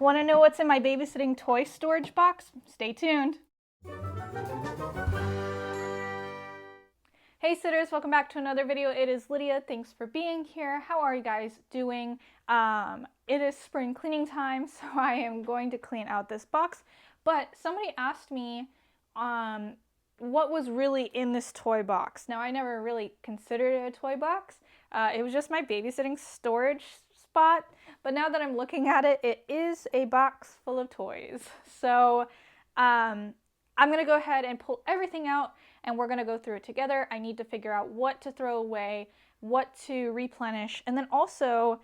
Want to know what's in my babysitting toy storage box? Stay tuned. Hey sitters, welcome back to another video. It is Lydia. Thanks for being here. How are you guys doing? It is spring cleaning time, so I am going to clean out this box. But somebody asked me what was really in this toy box. Now, I never really considered it a toy box. It was just my babysitting storage spot. But now that I'm looking at it, it is a box full of toys. So I'm going to go ahead and pull everything out and we're going to go through it together. I need to figure out what to throw away, what to replenish, and then also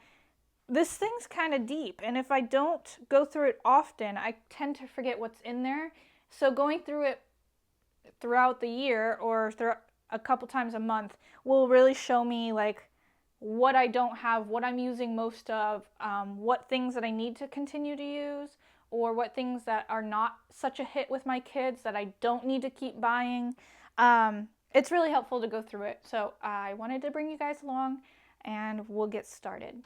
this thing's kind of deep, and if I don't go through it often, I tend to forget what's in there. So going through it throughout the year or a couple times a month will really show me like what I don't have, what I'm using most of, what things that I need to continue to use, or what things that are not such a hit with my kids that I don't need to keep buying. It's really helpful to go through it. So I wanted to bring you guys along and we'll get started.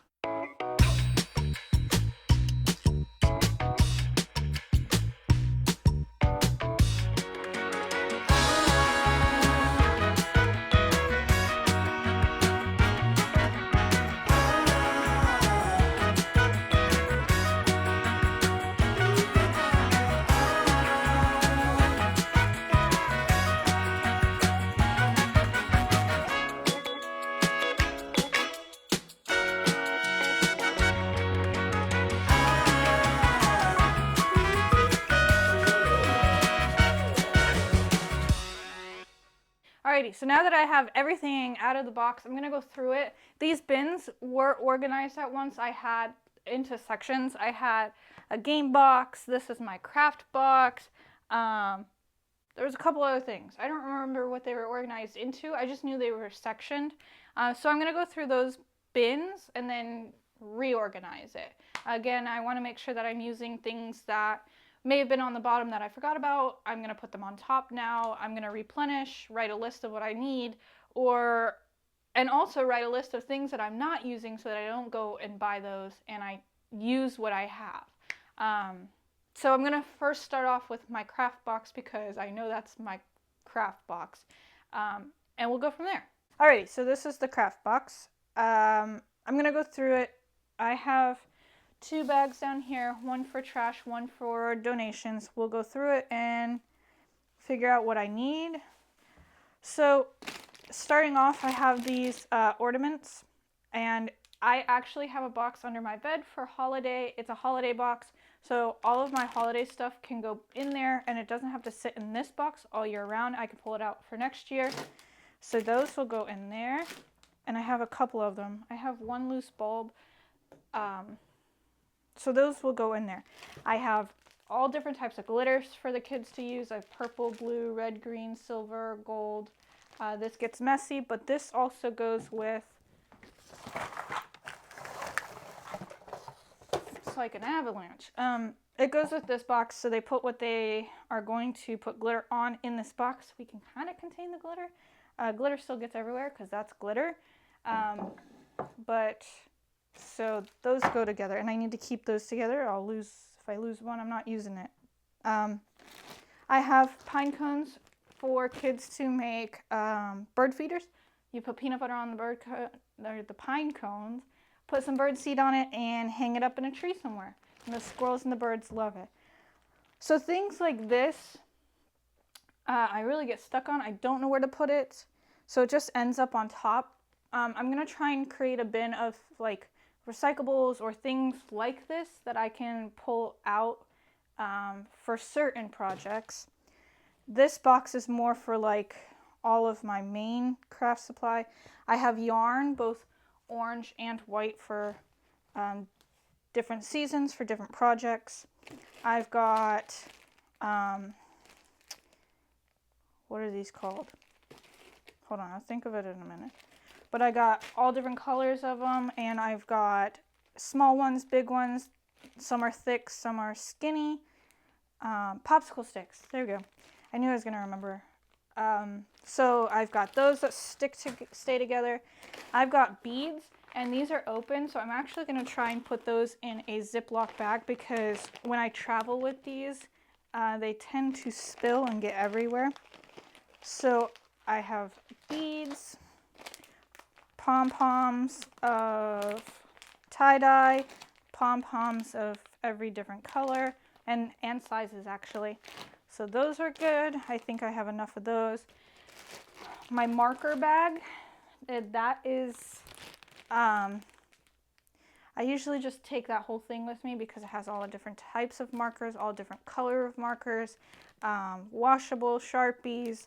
Alrighty, so now that I have everything out of the box, I'm going to go through it. These bins were organized at once. I had into sections. I had a game box. This is my craft box. There was a couple other things. I don't remember what they were organized into. I just knew they were sectioned. So I'm going to go through those bins and then reorganize it. Again, I want to make sure that I'm using things that may have been on the bottom that I forgot about. I'm going to put them on top now. I'm going to replenish, write a list of what I need, and also write a list of things that I'm not using so that I don't go and buy those and I use what I have. So I'm going to first start off with my craft box because I know that's my craft box. And we'll go from there. Alrighty, so this is the craft box. I'm going to go through it. I have 2 bags down here, one for trash, one for donations. We'll go through it and figure out what I need. So starting off, I have these ornaments, and I actually have a box under my bed for holiday. It's a holiday box, so all of my holiday stuff can go in there, and it doesn't have to sit in this box all year round. I can pull it out for next year. So those will go in there, and I have a couple of them. I have one loose bulb. So those will go in there. I have all different types of glitters for the kids to use. I have purple, blue, red, green, silver, gold. This gets messy, but this also goes with, it's like an avalanche. It goes with this box, so they put what they are going to put glitter on in this box. We can kind of contain the glitter. Glitter still gets everywhere because that's glitter. So those go together, and I need to keep those together. If I lose one, I'm not using it. I have pine cones for kids to make bird feeders. You put peanut butter on the pine cones, put some bird seed on it, and hang it up in a tree somewhere. And the squirrels and the birds love it. So things like this, I really get stuck on. I don't know where to put it, so it just ends up on top. I'm going to try and create a bin of like recyclables or things like this that I can pull out for certain projects. This box is more for like all of my main craft supply. I have yarn, both orange and white, for different seasons, for different projects. I've got, what are these called? Hold on, I'll think of it in a minute. But I got all different colors of them, and I've got small ones, big ones. Some are thick, some are skinny. Popsicle sticks, there we go. I knew I was going to remember. So I've got those that stay together. I've got beads. and these are open, so I'm actually going to try and put those in a Ziploc bag because when I travel with these, they tend to spill and get everywhere. So I have beads, pom-poms of tie-dye, pom-poms of every different color and sizes actually. So those are good. I think I have enough of those. My marker bag, that is, I usually just take that whole thing with me because it has all the different types of markers, all different color of markers, washable, Sharpies.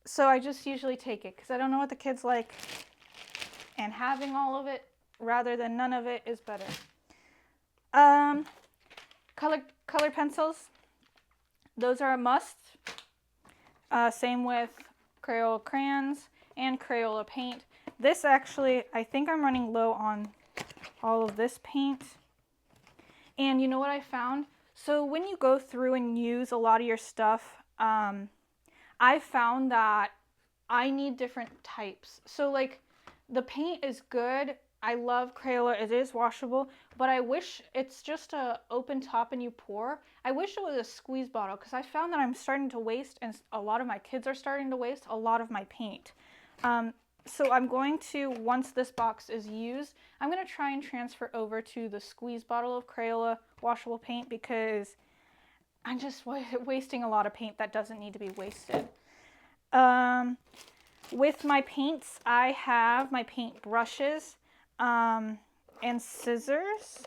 So I just usually take it because I don't know what the kids like, and having all of it rather than none of it is better. Color pencils, those are a must. Same with Crayola crayons and Crayola paint. This actually, I think I'm running low on all of this paint. And you know what I found? So when you go through and use a lot of your stuff, I found that I need different types. So like the paint is good. I love Crayola, it is washable, but I wish it's just a open top and you pour. I wish it was a squeeze bottle because I found that I'm starting to waste, and a lot of my kids are starting to waste a lot of my paint. So I'm going to, once this box is used, I'm going to try and transfer over to the squeeze bottle of Crayola washable paint because I'm just wasting a lot of paint that doesn't need to be wasted. With my paints, I have my paint brushes and scissors.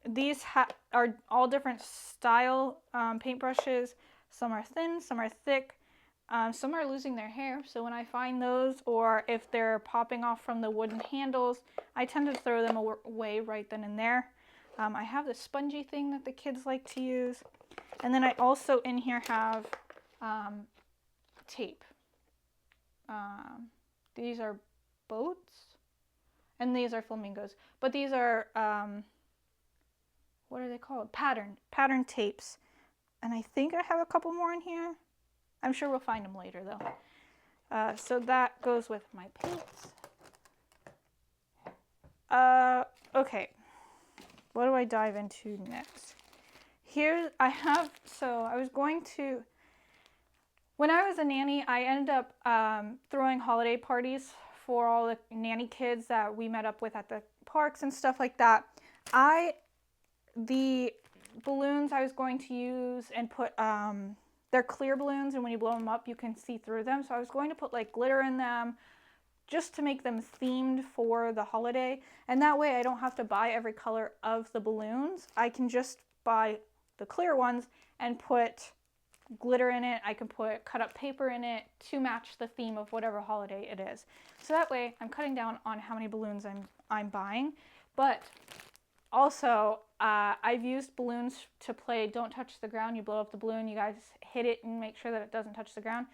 These are all different style paintbrushes. Some are thin, some are thick, some are losing their hair. So when I find those, or if they're popping off from the wooden handles, I tend to throw them away right then and there. I have the spongy thing that the kids like to use. And then I also in here have tape. These are boats. And these are flamingos. But these are, what are they called? Pattern tapes. And I think I have a couple more in here. I'm sure we'll find them later though. So that goes with my paints. Okay. What do I dive into next? Here I have, so I was going to, when I was a nanny, I ended up throwing holiday parties for all the nanny kids that we met up with at the parks and stuff like that. The balloons I was going to use and put, they're clear balloons, and when you blow them up you can see through them. So I was going to put like glitter in them just to make them themed for the holiday. And that way I don't have to buy every color of the balloons. I can just buy the clear ones and put glitter in it. I can put cut up paper in it to match the theme of whatever holiday it is. So that way I'm cutting down on how many balloons I'm buying. But also I've used balloons to play Don't Touch the Ground. You blow up the balloon, you guys hit it and make sure that it doesn't touch the ground.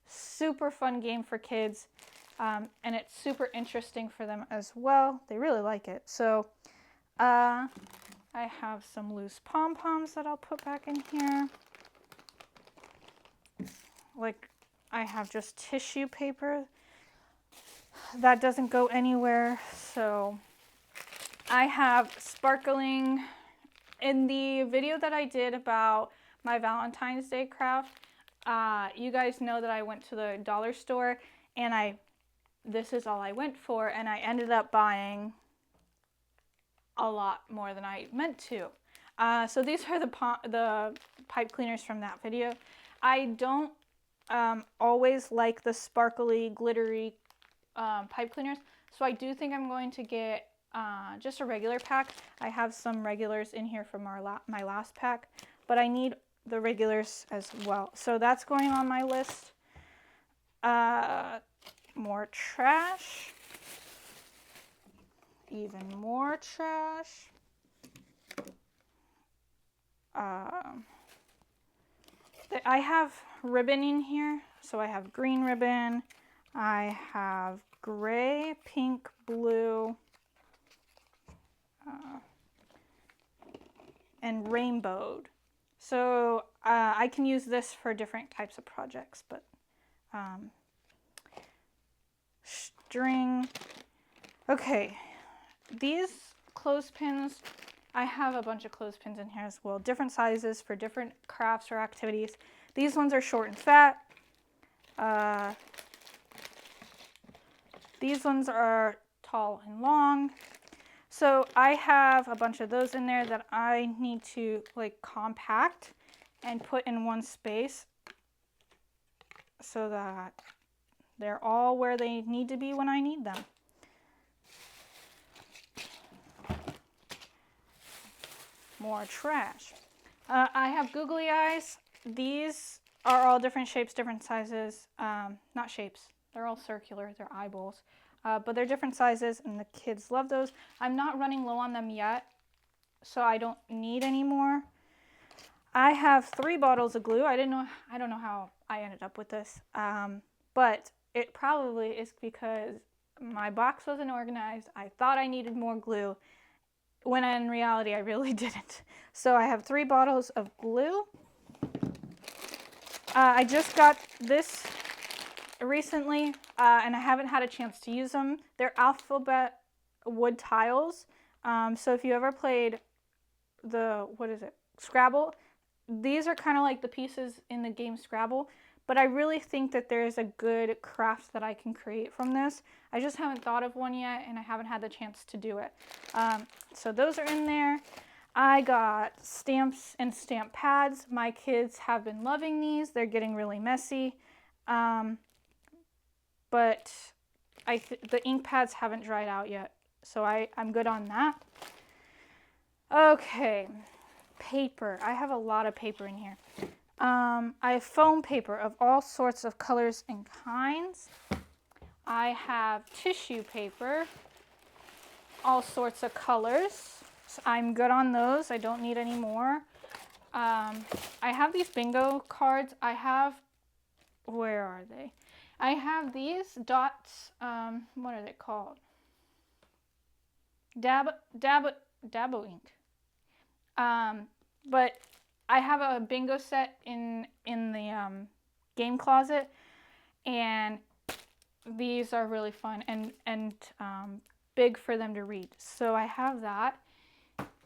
Super fun game for kids, and it's super interesting for them as well. They really like it. So I have some loose pom-poms that I'll put back in here. Like I have just tissue paper that doesn't go anywhere. So I have sparkling. In the video that I did about my Valentine's Day craft, you guys know that I went to the dollar store and this is all I went for, and I ended up buying a lot more than I meant to. So these are the pipe cleaners from that video. I don't always like the sparkly, glittery pipe cleaners, so I do think I'm going to get just a regular pack. I have some regulars in here from my last pack, but I need the regulars as well. So that's going on my list. More trash. Even more trash. I have ribbon in here. So I have green ribbon. I have gray, pink, blue, and rainbowed. So I can use this for different types of projects, but string. Okay, these clothespins, I have a bunch of clothespins in here as well. Different sizes for different crafts or activities. These ones are short and fat. These ones are tall and long. So I have a bunch of those in there that I need to like compact and put in one space so that they're all where they need to be when I need them. More trash. I have Googly Eyes. These are all different shapes, different sizes. Not shapes. They're all circular. They're eyeballs. But they're different sizes, and the kids love those. I'm not running low on them yet, so I don't need any more. I have 3 bottles of glue. I don't know how I ended up with this, but it probably is because my box wasn't organized. I thought I needed more glue, when in reality I really didn't. So I have 3 bottles of glue. I just got this recently, and I haven't had a chance to use them. They're alphabet wood tiles. So if you ever played the, Scrabble, these are kind of like the pieces in the game Scrabble, but I really think that there's a good craft that I can create from this. I just haven't thought of one yet, and I haven't had the chance to do it. So those are in there. I got stamps and stamp pads. My kids have been loving these. They're getting really messy. But the ink pads haven't dried out yet, so I'm good on that. Okay, paper. I have a lot of paper in here. I have foam paper of all sorts of colors and kinds. I have tissue paper, all sorts of colors. So I'm good on those. I don't need any more. I have these bingo cards. Where are they? I have these dots. What are they called? Dabo ink. But I have a bingo set in the game closet, and these are really fun and big for them to read. So I have that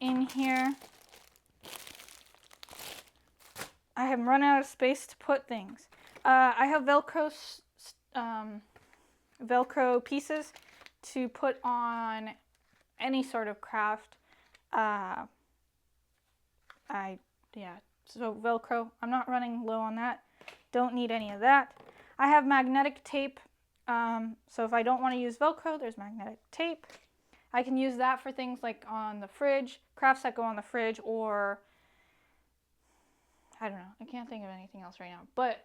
in here. I have run out of space to put things. I have Velcro pieces to put on any sort of craft. So Velcro, I'm not running low on that. Don't need any of that. I have magnetic tape. So if I don't want to use Velcro, there's magnetic tape. I can use that for things like on the fridge, crafts that go on the fridge, or I don't know. I can't think of anything else right now. But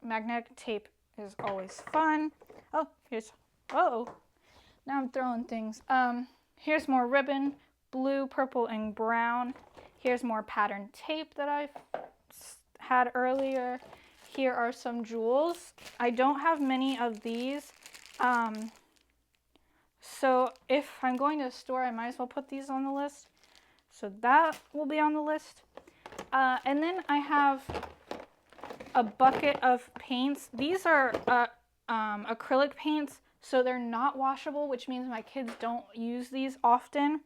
magnetic tape is always fun. Oh, now I'm throwing things. Here's more ribbon, blue, purple, and brown. Here's more pattern tape that I've had earlier. Here are some jewels. I don't have many of these. So if I'm going to a store, I might as well put these on the list. So that will be on the list. And then I have a bucket of paints. These are acrylic paints, so they're not washable, which means my kids don't use these often.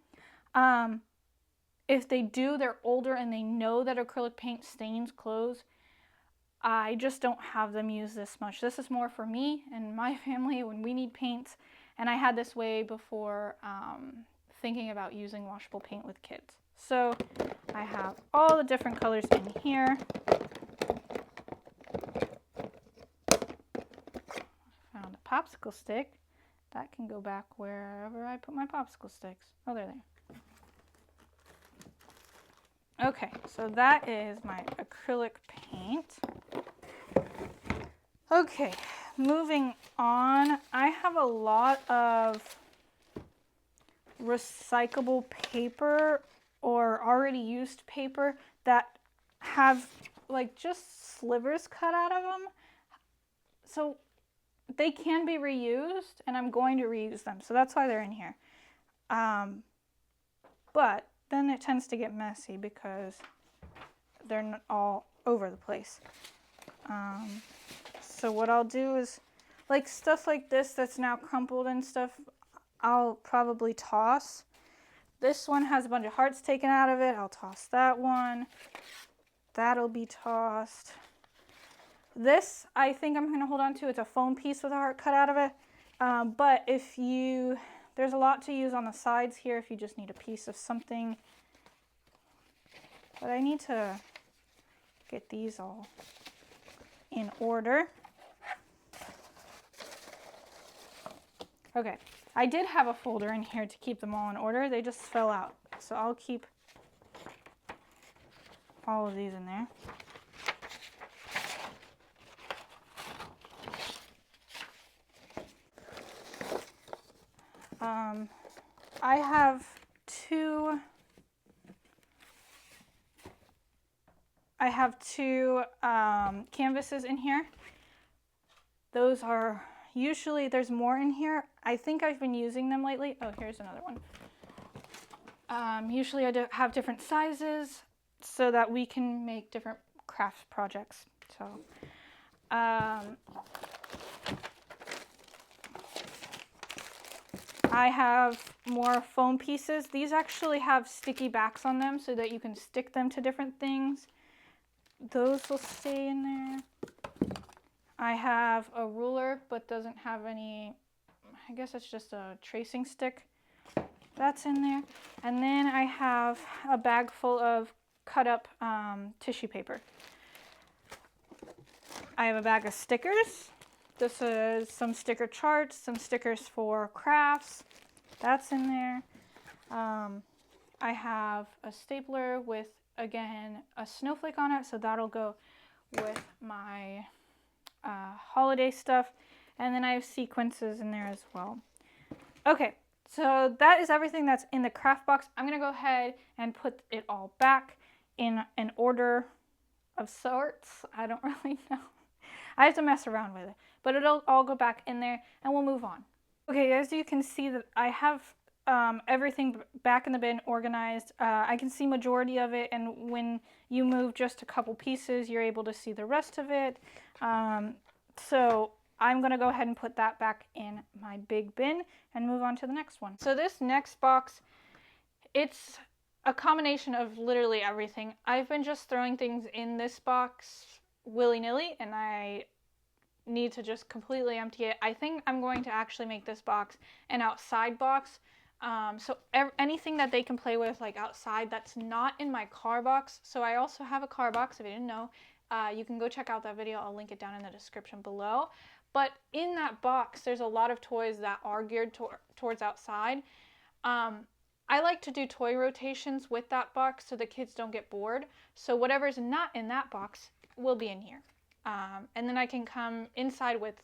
If they do, they're older and they know that acrylic paint stains clothes. I just don't have them use this much. This is more for me and my family when we need paints, and I had this way before thinking about using washable paint with kids. So I have all the different colors in here. Found a popsicle stick. That can go back wherever I put my popsicle sticks. Oh, they're there. Okay, so that is my acrylic paint. Okay, moving on. I have a lot of recyclable paper or already used paper that have like just slivers cut out of them. So they can be reused, and I'm going to reuse them. So that's why they're in here. But then it tends to get messy because they're not all over the place. So what I'll do is, like stuff like this that's now crumpled and stuff, I'll probably toss. This one has a bunch of hearts taken out of it. I'll toss that one. That'll be tossed. This, I think I'm going to hold on to. It's a foam piece with a heart cut out of it. But there's a lot to use on the sides here if you just need a piece of something. But I need to get these all in order. Okay, I did have a folder in here to keep them all in order. They just fell out. So I'll keep all of these in there. I have two canvases in here. Those are usually, there's more in here. I think I've been using them lately. Oh, here's another one. Usually I have different sizes so that we can make different craft projects. So I have more foam pieces. These actually have sticky backs on them so that you can stick them to different things. Those will stay in there. I have a ruler, but doesn't have any, I guess it's just a tracing stick. That's in there. And then I have a bag full of cut up tissue paper. I have a bag of stickers. This is some sticker charts, some stickers for crafts. That's in there. I have a stapler with, again, a snowflake on it, so that'll go with my holiday stuff. And then I have sequences in there as well. Okay, so that is everything that's in the craft box. I'm gonna go ahead and put it all back in an order of sorts. I don't really know. I have to mess around with it, but it'll all go back in there and we'll move on. Okay, as you can see that I have everything back in the bin organized. I can see majority of it, and when you move just a couple pieces, you're able to see the rest of it. So I'm gonna go ahead and put that back in my big bin and move on to the next one. So this next box, it's a combination of literally everything. I've been just throwing things in this box willy-nilly, and I need to just completely empty it. I think I'm going to actually make this box an outside box. So anything that they can play with like outside that's not in my car box. So I also have a car box, if you didn't know. You can go check out that video. I'll link it down in the description below. But in that box, there's a lot of toys that are geared towards outside. I like to do toy rotations with that box so the kids don't get bored. So whatever's not in that box will be in here. And then I can come inside with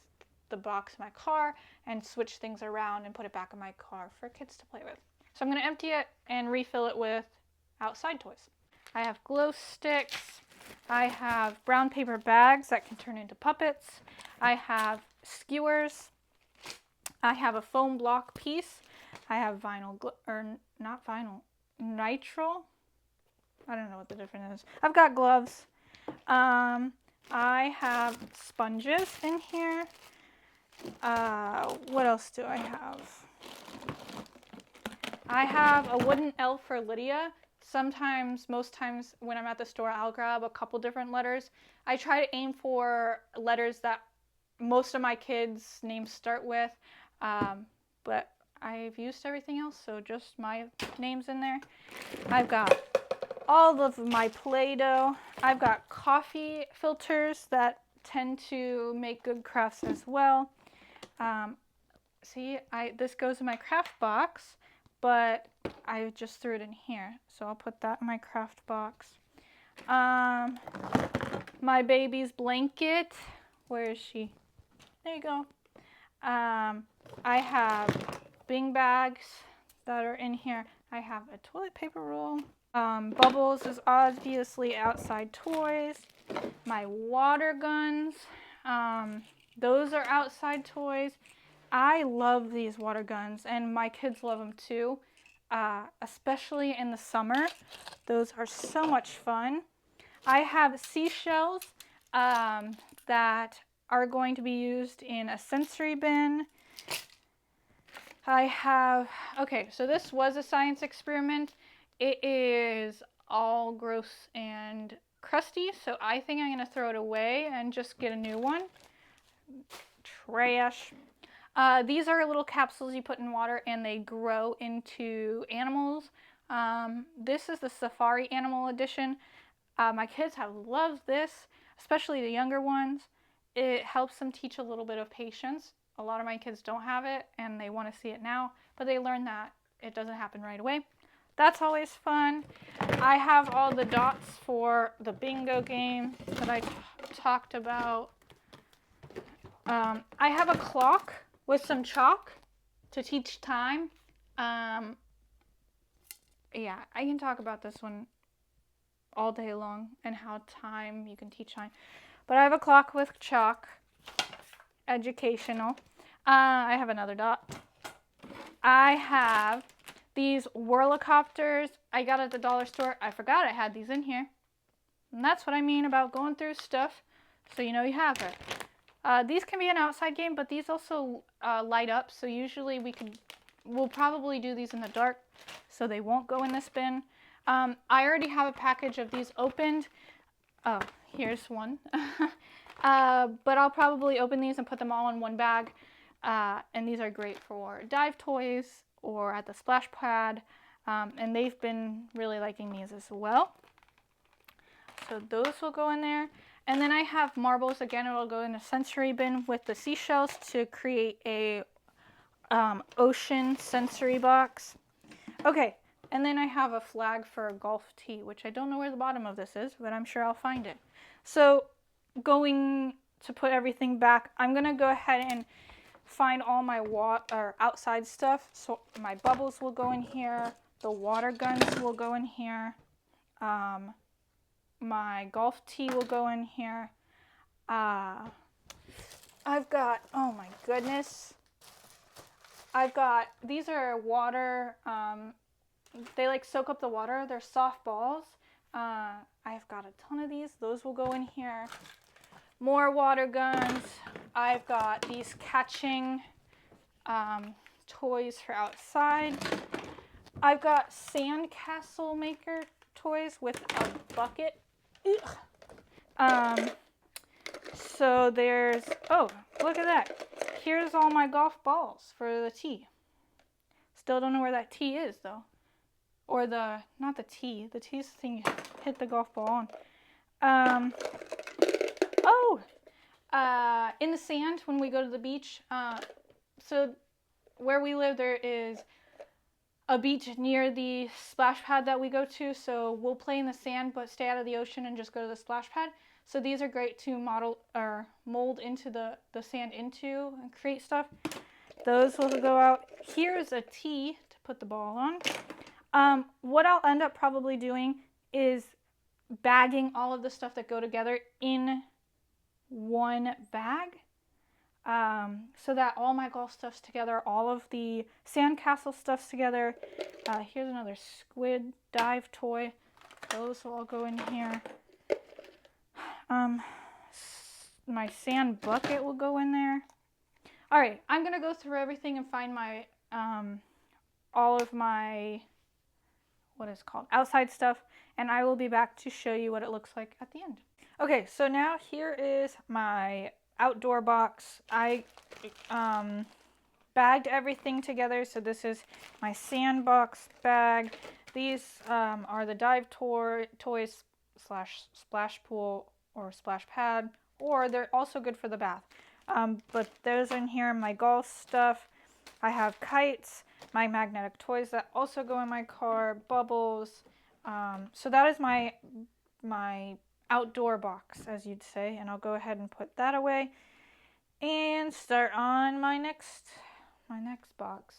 the box in my car and switch things around and put it back in my car for kids to play with. So I'm going to empty it and refill it with outside toys. I have glow sticks. I have brown paper bags that can turn into puppets. I have skewers. I have a foam block piece. I have vinyl, or not vinyl, nitrile. I don't know what the difference is. I've got gloves. I have sponges in here. What else do I have? I have a wooden L for Lydia. Sometimes, most times when I'm at the store, I'll grab a couple different letters. I try to aim for letters that most of my kids' names start with, but I've used everything else, so just my name's in there. I've got all of my Play-Doh. I've got coffee filters that tend to make good crafts as well. See, this goes in my craft box, but I just threw it in here, so I'll put that in my craft box. My baby's blanket, where is she? There you go. I have Bing bags that are in here. I have a toilet paper roll. Bubbles is obviously outside toys. My water guns, those are outside toys. I love these water guns, and my kids love them too, especially in the summer. Those are so much fun. I have seashells that are going to be used in a sensory bin. I have, okay, so this was a science experiment. It is all gross and crusty, so I think I'm going to throw it away and just get a new one. Trash. These are little capsules you put in water and they grow into animals. This is the Safari Animal Edition. My kids have loved this, especially the younger ones. It helps them teach a little bit of patience. A lot of my kids don't have it and they want to see it now, but they learn that it doesn't happen right away. That's always fun. I have all the dots for the bingo game that I talked about. I have a clock with some chalk to teach time. Yeah, I can talk about this one all day long and how you can teach time. But I have a clock with chalk, educational. I have another dot. I have these whirlicopters I got at the dollar store. I forgot I had these in here. And that's what I mean about going through stuff so you know you have it. These can be an outside game, but these also light up. So usually we'll probably do these in the dark so they won't go in this bin. I already have a package of these opened. Oh, here's one. But I'll probably open these and put them all in one bag. And these are great for dive toys or at the splash pad. And they've been really liking these as well. So those will go in there. And then I have marbles. Again, it'll go in a sensory bin with the seashells to create a ocean sensory box. Okay, and then I have a flag for a golf tee, which I don't know where the bottom of this is, but I'm sure I'll find it. So going to put everything back, I'm going to go ahead and find all my outside stuff. So my bubbles will go in here. The water guns will go in here. My golf tee will go in here. I've got, oh my goodness. These are water, they like soak up the water. They're soft balls. I've got a ton of these. Those will go in here. More water guns. I've got these catching toys for outside. I've got sandcastle maker toys with a bucket. So there's, oh, look at that. Here's all my golf balls for the tee. Still don't know where that tee is though. Or not the tee. The tee's the thing you hit the golf ball on. In the sand when we go to the beach. So where we live, there is a beach near the splash pad that we go to. So we'll play in the sand, but stay out of the ocean and just go to the splash pad. So these are great to model or mold into the sand into and create stuff. Those will go out. Here's a tee to put the ball on. What I'll end up probably doing is bagging all of the stuff that go together in one bag. So that all my golf stuff's together, all of the sandcastle stuff's together. Here's another squid dive toy. Those will all go in here. My sand bucket will go in there. All right, I'm gonna go through everything and find my all of my outside stuff, and I will be back to show you what it looks like at the end. Okay, so now here is my outdoor box. I bagged everything together. So this is my sandbox bag. These are the dive toys / splash pool or splash pad, or they're also good for the bath. But those in here, my golf stuff. I have kites, my magnetic toys that also go in my car, bubbles. So that is my outdoor box, as you'd say, and I'll go ahead and put that away and start on my next box.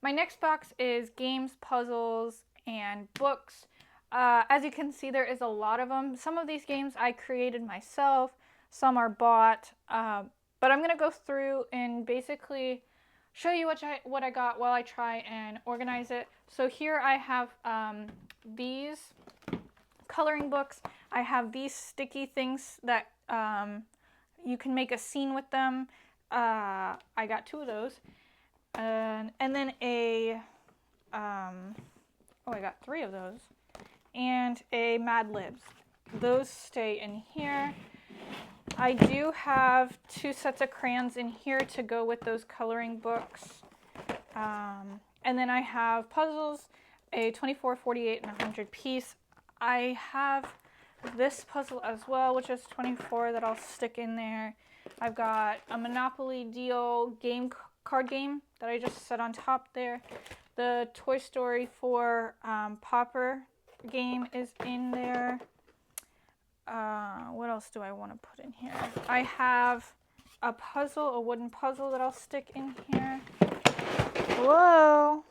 My next box is games, puzzles, and books. As you can see, there is a lot of them. Some of these games I created myself, some are bought, but I'm gonna go through and basically show you what I got while I try and organize it. So here I have these coloring books. I have these sticky things that you can make a scene with them. I got 2 of those. and then a, oh, I got 3 of those, and a Mad Libs. Those stay in here. I do have 2 sets of crayons in here to go with those coloring books. And then I have puzzles, a 24, 48, and 100 piece. I have this puzzle as well, which is 24 that I'll stick in there. I've got a Monopoly Deal card game that I just set on top there. The Toy Story 4 Popper game is in there. What else do I want to put in here? I have a puzzle, a wooden puzzle that I'll stick in here. Whoa!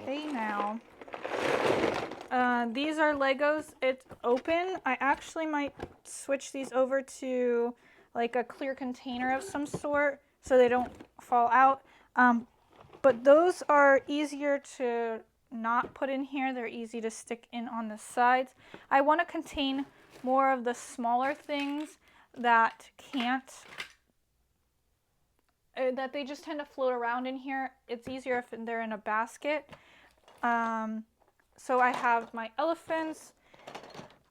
Hey now. These are Legos. It's open. I actually might switch these over to like a clear container of some sort so they don't fall out. But those are easier to not put in here. They're easy to stick in on the sides. I want to contain more of the smaller things that can't, that they just tend to float around in here. It's easier if they're in a basket. So I have my elephants.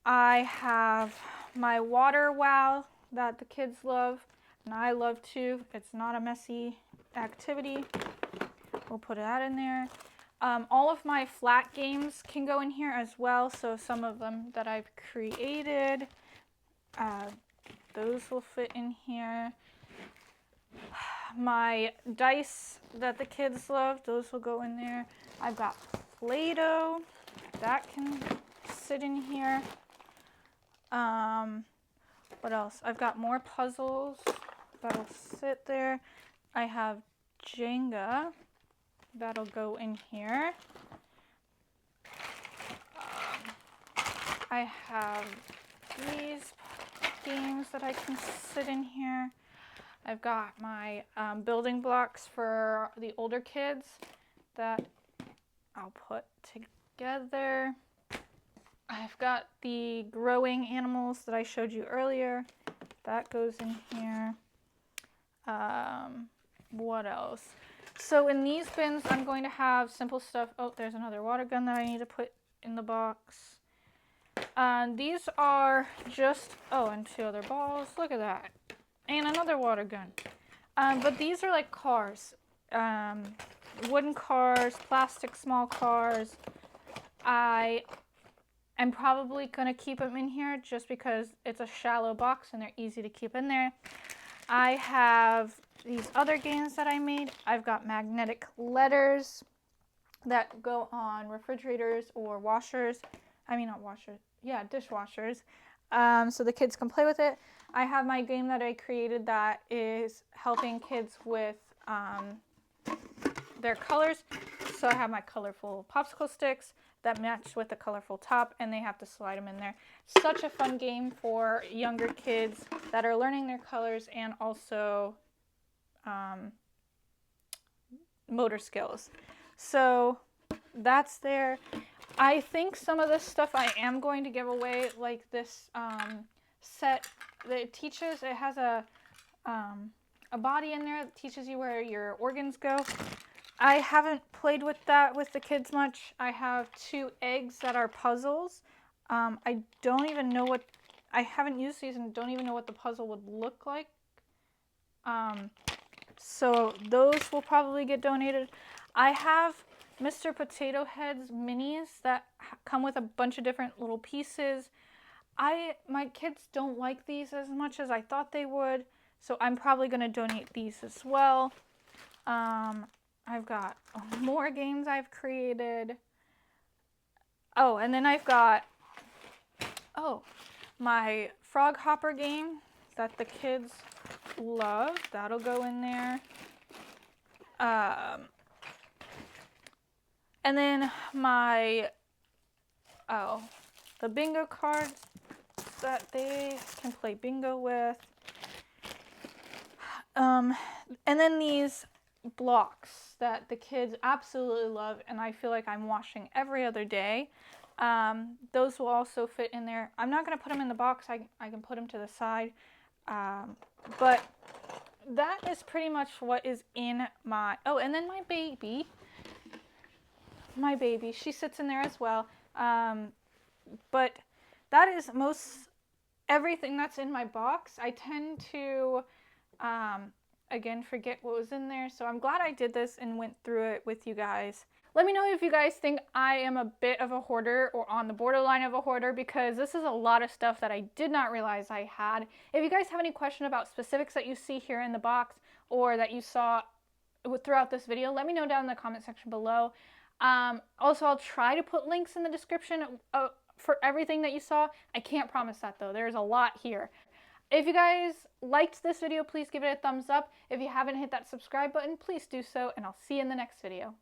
I have my water wow that the kids love, and I love too. It's not a messy activity. We'll put that in there. All of my flat games can go in here as well, so some of them that I've created, those will fit in here. My dice that the kids love, those will go in there. I've got Play-Doh, that can sit in here. What else? I've got more puzzles that'll sit there. I have Jenga. That'll go in here. I have these games that I can sit in here. I've got my building blocks for the older kids that I'll put together. I've got the growing animals that I showed you earlier. That goes in here. What else? So in these bins, I'm going to have simple stuff. Oh, there's another water gun that I need to put in the box. These are just, oh, and 2 other balls. Look at that. And another water gun. But these are like cars. Wooden cars, plastic small cars. I am probably going to keep them in here just because it's a shallow box and they're easy to keep in there. I have these other games that I made. I've got magnetic letters that go on refrigerators or washers. I mean, not washers. Yeah, dishwashers. So the kids can play with it. I have my game that I created that is helping kids with their colors. So I have my colorful popsicle sticks that match with the colorful top, and they have to slide them in there. Such a fun game for younger kids that are learning their colors and also motor skills. So that's there. I think some of this stuff I am going to give away, like this set that it teaches. It has a body in there that teaches you where your organs go. I haven't played with that with the kids much. I have 2 eggs that are puzzles. I don't even know what, I haven't used these and don't even know what the puzzle would look like. So those will probably get donated. I have Mr. Potato Head's minis that come with a bunch of different little pieces. My kids don't like these as much as I thought they would, so I'm probably going to donate these as well. I've got more games I've created. Oh, and then I've got, my frog hopper game that the kids love. That'll go in there. And then my, the bingo cards that they can play bingo with. And then these blocks that the kids absolutely love, and I feel like I'm washing every other day. Those will also fit in there. I'm not going to put them in the box. I can put them to the side. But that is pretty much what is in my, oh, and then my baby, she sits in there as well. But that is everything that's in my box. I tend to, again, forget what was in there. So I'm glad I did this and went through it with you guys. Let me know if you guys think I am a bit of a hoarder or on the borderline of a hoarder, because this is a lot of stuff that I did not realize I had. If you guys have any question about specifics that you see here in the box or that you saw throughout this video, let me know down in the comment section below. Also, I'll try to put links in the description for everything that you saw. I can't promise that though. There's a lot here. If you guys liked this video, please give it a thumbs up. If you haven't hit that subscribe button, please do so, and I'll see you in the next video.